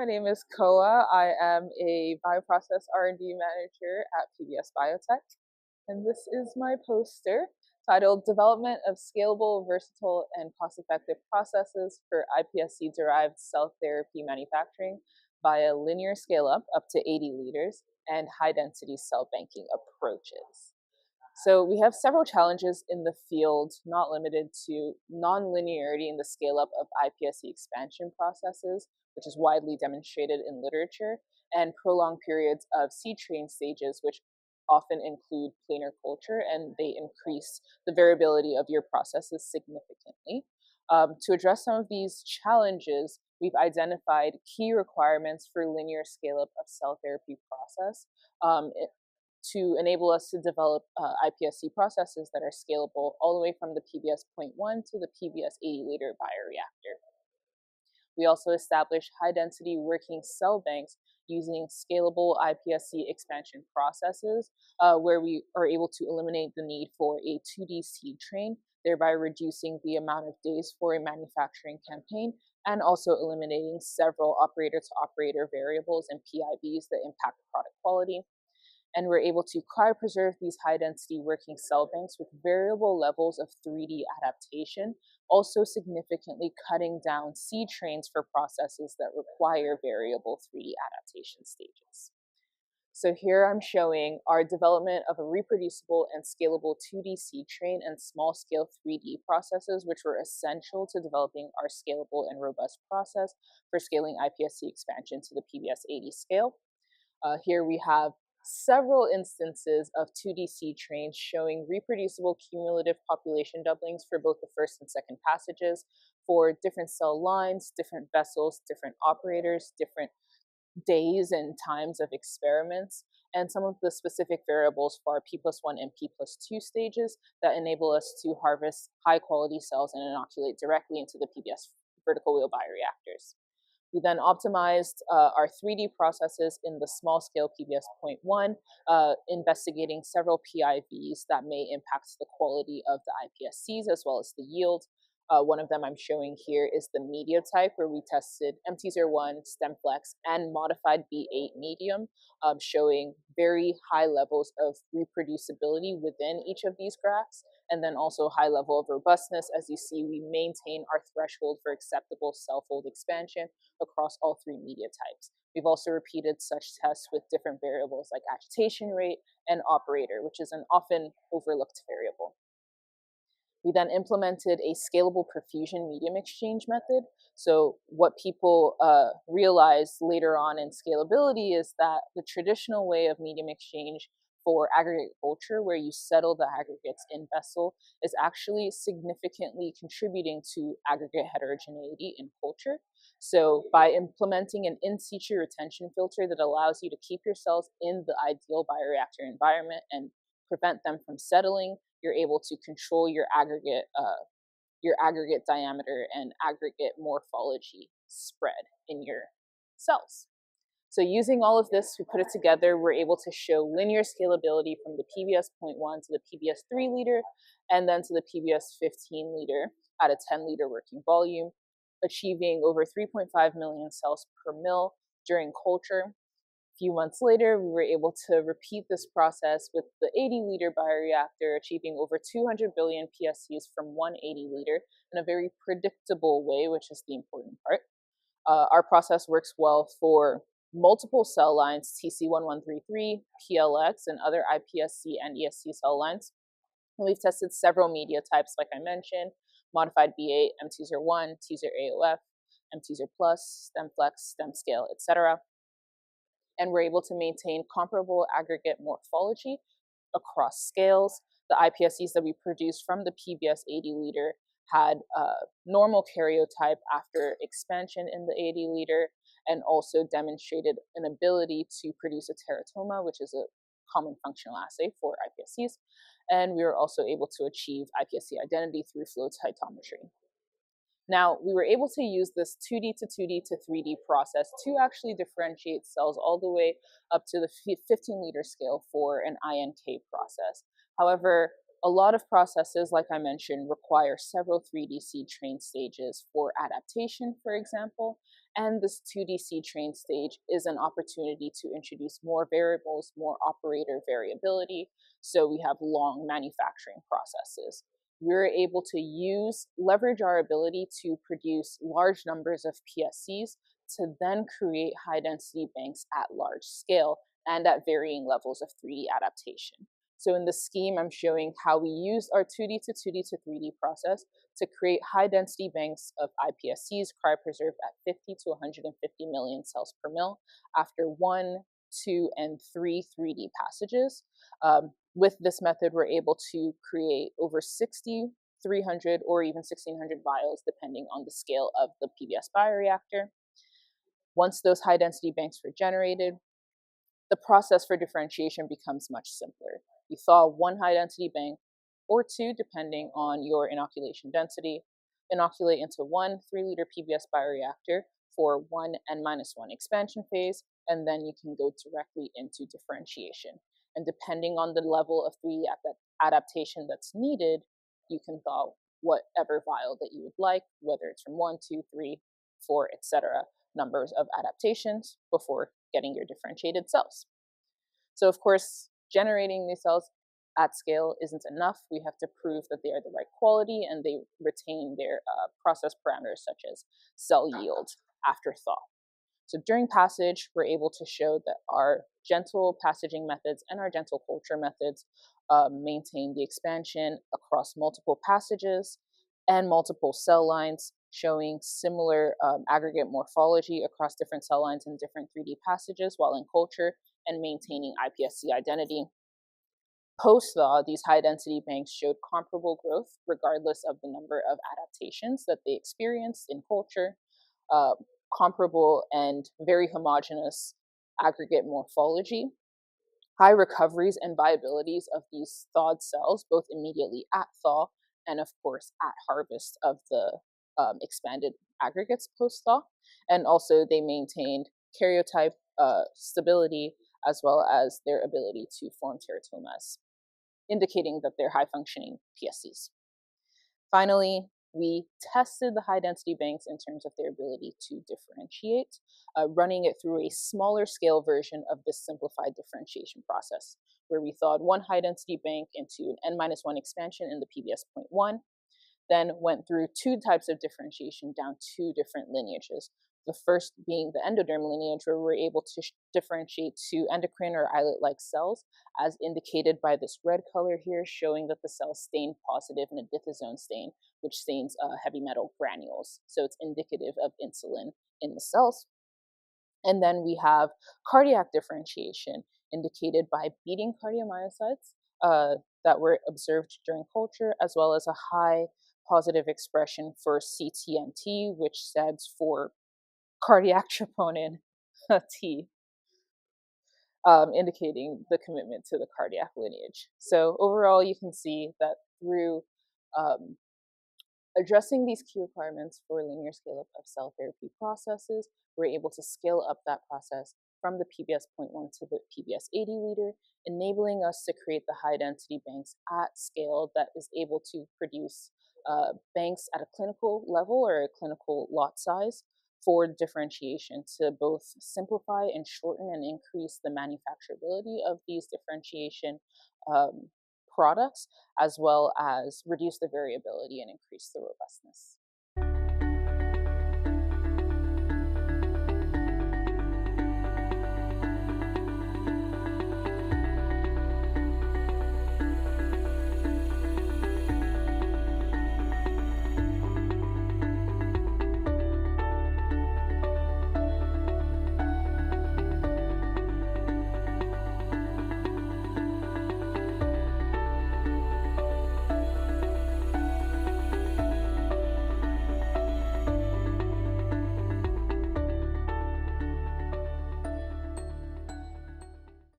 my name is Koa. I am a bioprocess R&D manager at PBS Biotech, and this is my poster titled Development of Scalable, Versatile, and Cost-Effective Processes for iPSC-Derived Cell Therapy Manufacturing via Linear Scale-Up up to 80 liters and High-Density Cell Banking Approaches. So we have several challenges in the field, not limited to non-linearity in the scale-up of iPSC expansion processes, which is widely demonstrated in literature, and prolonged periods of seed train stages, which often include planar culture, and they increase the variability of your processes significantly. To address some of these challenges, we've identified key requirements for linear scale-up of cell therapy process to enable us to develop iPSC processes that are scalable all the way from the PBS 0.1 to the PBS 80-liter bioreactor. We also established high-density working cell banks using scalable iPSC expansion processes, where we are able to eliminate the need for a 2D seed train, thereby reducing the amount of days for a manufacturing campaign, and also eliminating several operator-to-operator variables and PIVs that impact product quality. And we're able to cryopreserve these high-density working cell banks with variable levels of 3D adaptation, also significantly cutting down seed trains for processes that require variable 3D adaptation stages. So here I'm showing our development of a reproducible and scalable 2D seed train and small-scale 3D processes, which were essential to developing our scalable and robust process for scaling iPSC expansion to the PBS 80 scale. Here we have several instances of 2D seed trains showing reproducible cumulative population doublings for both the first and second passages for different cell lines, different vessels, different operators, different days and times of experiments, and some of the specific variables for our P+1 and P+2 stages that enable us to harvest high-quality cells and inoculate directly into the PBS vertical wheel bioreactors. We then optimized our 3D processes in the small-scale PBS 0.1, investigating several PIVs that may impact the quality of the iPSCs as well as the yield. One of them I'm showing here is the media type, where we tested MT01, StemFlex, and modified B8 medium, showing very high levels of reproducibility within each of these graphs, and then also high level of robustness. As you see, we maintain our threshold for acceptable cell fold expansion across all three media types. We've also repeated such tests with different variables like agitation rate and operator, which is an often overlooked variable. We then implemented a scalable perfusion medium exchange method. So what people realized later on in scalability is that the traditional way of medium exchange for aggregate culture, where you settle the aggregates in vessel, is actually significantly contributing to aggregate heterogeneity in culture. So by implementing an in situ retention filter that allows you to keep your cells in the ideal bioreactor environment and prevent them from settling, you're able to control your aggregate diameter and aggregate morphology spread in your cells. So using all of this, we put it together, we're able to show linear scalability from the PBS 0.1 to the PBS 3 liter, and then to the PBS 15 liter at a 10 liter working volume, achieving over 3.5 million cells per mil during culture. A few months later, we were able to repeat this process with the 80-liter bioreactor, achieving over 200 billion PSCs from 180 liter in a very predictable way, which is the important part. Our process works well for multiple cell lines, TC1133, PLX, and other iPSC and ESC cell lines. And we've tested several media types, like I mentioned, modified B8, MT01, T0AOF, MT0+, StemFlex, StemScale, etc. And we're able to maintain comparable aggregate morphology across scales. The iPSCs that we produced from the PBS 80 liter had normal karyotype after expansion in the 80 liter, and also demonstrated an ability to produce a teratoma, which is a common functional assay for iPSCs. And we were also able to achieve iPSC identity through flow cytometry. Now, we were able to use this 2D to 2D to 3D process to actually differentiate cells all the way up to the 15-liter scale for an INK process. However, a lot of processes, like I mentioned, require several 3D seed train stages for adaptation, for example, And this 2D seed train stage is an opportunity to introduce more variables, more operator variability, so we have long manufacturing processes. We're able to leverage our ability to produce large numbers of PSCs to then create high density banks at large scale and at varying levels of 3D adaptation. So in the scheme, I'm showing how we used our 2D to 2D to 3D process to create high density banks of iPSCs cryopreserved at 50 to 150 million cells per mil after 1, 2, and 3 3D passages. With this method, we're able to create over 60, 300, or even 1600 vials, depending on the scale of the PBS bioreactor. Once those high density banks were generated, the process for differentiation becomes much simpler. You thaw one high density bank, or two, depending on your inoculation density, inoculate into one 3-liter PBS bioreactor for 1 N-1 expansion phase, and then you can go directly into differentiation. And depending on the level of 3D adaptation that's needed, you can thaw whatever vial that you would like, whether it's from 1, 2, 3, 4, etc. numbers of adaptations before getting your differentiated cells. So of course, generating these cells at scale isn't enough. We have to prove that they are the right quality and they retain their process parameters such as cell yield after thaw. So during passage, we're able to show that our gentle passaging methods and our gentle culture methods maintain the expansion across multiple passages and multiple cell lines, showing similar aggregate morphology across different cell lines and different 3D passages while in culture, and maintaining iPSC identity. Post-thaw, these high-density banks showed comparable growth regardless of the number of adaptations that they experienced in culture, comparable and very homogeneous aggregate morphology, high recoveries and viabilities of these thawed cells, both immediately at thaw and, of course, at harvest of the expanded aggregates post-thaw. And also they maintained karyotype stability as well as their ability to form teratomas, indicating that they're high-functioning PSCs. Finally, we tested the high-density banks in terms of their ability to differentiate, running it through a smaller scale version of this simplified differentiation process, where we thawed one high-density bank into an N-1 expansion in the PBS 0.1, then went through two types of differentiation down two different lineages. The first being the endoderm lineage, where we're able to differentiate two endocrine or islet-like cells, as indicated by this red color here, showing that the cells stain positive in a dithazone stain, which stains heavy metal granules. So it's indicative of insulin in the cells. And then we have cardiac differentiation, indicated by beating cardiomyocytes that were observed during culture, as well as a high positive expression for CTMT, which stands for cardiac troponin T, indicating the commitment to the cardiac lineage. So overall, you can see that through addressing these key requirements for linear scale-up of cell therapy processes, we're able to scale up that process from the PBS 0.1 to the PBS 80 liter, enabling us to create the high-density banks at scale that is able to produce banks at a clinical level or a clinical lot size for differentiation to both simplify and shorten and increase the manufacturability of these differentiation products, as well as reduce the variability and increase the robustness.